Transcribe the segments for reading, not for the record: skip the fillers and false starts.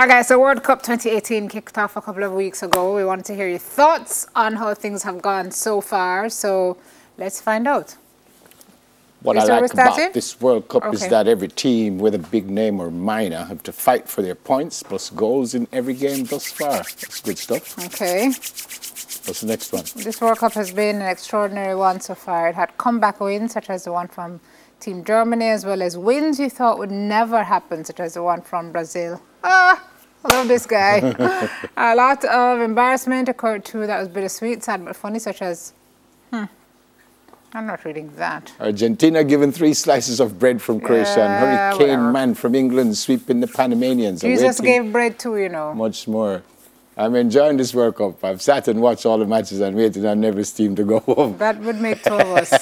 Okay, so World Cup 2018 kicked off a couple of weeks ago. We wanted to hear your thoughts on how things have gone so far. So let's find out. What I like about this World Cup is that every team, whether big name or minor, have to fight for their points plus goals in every game thus far. That's good stuff. Okay. What's the next one? This World Cup has been an extraordinary one so far. It had comeback wins, such as the one from Team Germany, as well as wins you thought would never happen, such as the one from Brazil. I love this guy. A lot of embarrassment occurred too. That was bittersweet, sad but funny, such as, I'm not reading that. Argentina given 3 slices of bread from Croatia and Hurricane Man from England sweeping the Panamanians. Jesus gave bread too, you know. Much more. I'm enjoying this World Cup. I've sat and watched all the matches and waited on every team to go home. That would make 2 of us.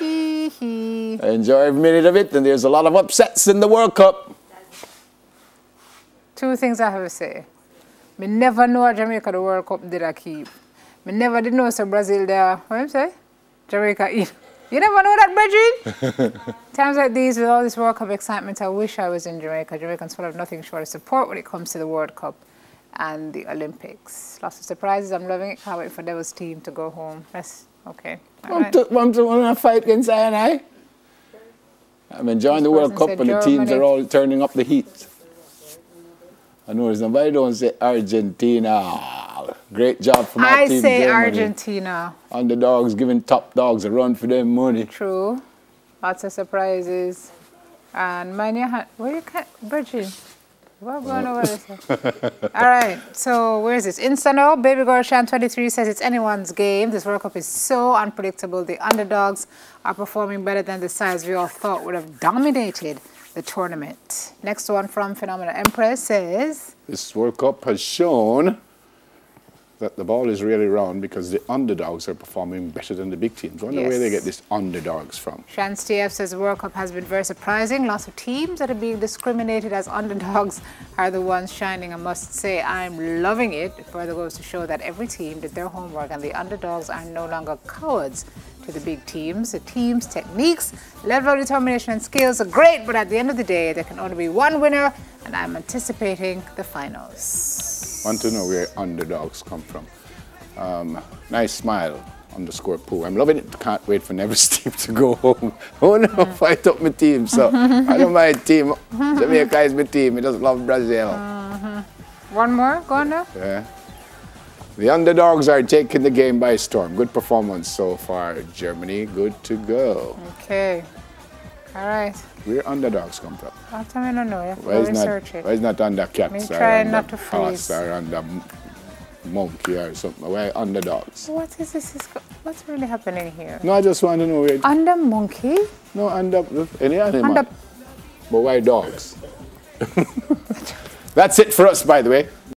I enjoy every minute of it, and there's a lot of upsets in the World Cup. 2 things I have to say. Me never know Jamaica the World Cup did I keep. Me never did know so Brazil there. What you say? Jamaica eat. You never know that, Bridget? Times like these, with all this World Cup excitement, I wish I was in Jamaica. Jamaicans full of nothing short of support when it comes to the World Cup and the Olympics. Lots of surprises. I'm loving it. Can't wait for Devil's team to go home. That's okay. Want to fight against I? I'm enjoying the World Cup, and the teams are all turning up the heat. I know there's nobody don't say Argentina. Great job from our team. I say Germany. Argentina. Underdogs giving top dogs a run for their money. True. Lots of surprises. And Mania, where you can, Bridget? What going over there? All right, so where is this? Insta now, Baby Girl Shan 23 says it's anyone's game. This World Cup is so unpredictable. The underdogs are performing better than the sides we all thought would have dominated the tournament. Next one from Phenomenal Empress says, this World Cup has shown that the ball is really round because the underdogs are performing better than the big teams. I wonder where they get these underdogs from. Shans TF says the World Cup has been very surprising. Lots of teams that are being discriminated as underdogs are the ones shining. I must say I'm loving it. It further goes to show that every team did their homework and the underdogs are no longer cowards to the big teams. The team's techniques, level of determination and skills are great, but at the end of the day, there can only be one winner, and I'm anticipating the finals. Want to know where underdogs come from. Nice smile _Pooh. I'm loving it. Can't wait for Never's team to go home. Oh no, fight up my team. So I don't mind team. Jamaica is my team. He doesn't love Brazil. One more, go on now. Yeah. The underdogs are taking the game by storm. Good performance so far. Germany, good to go. Okay. All right. Where underdogs come from? I'll tell me no, yeah. Why is not under cats? Me trying not to freeze. Or under monkey or something. Why underdogs? What is this? What's really happening here? No, I just want to know where. Under monkey? No, under any animal. But why dogs? That's it for us, by the way.